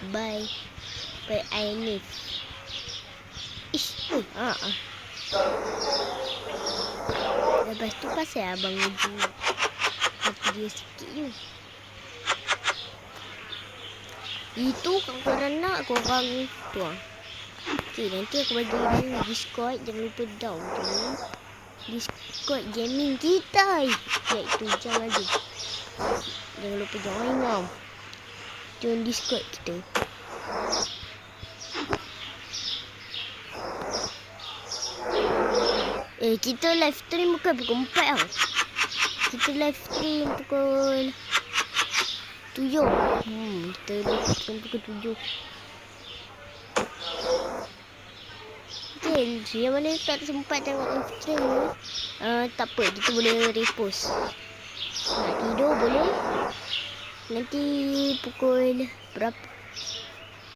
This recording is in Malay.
by Ainif. Ish, Lepas tu pasal abang uji hati dia sikit je. Itu korang nak korang tu lah. Okay, nanti aku bagi link Discord. Jangan lupa down tu. Discord gaming kita. Iaitu jangan aja. Jangan lupa join tau. Join Discord kita. Kita live stream bukan pukul 4 tau. Kita live stream pukul 7. Kita live stream pukul 7. Okay, yang mana tak sempat tengok live stream ni, tak apa, kita boleh repost. Nak tidur boleh. Nanti pukul berapa?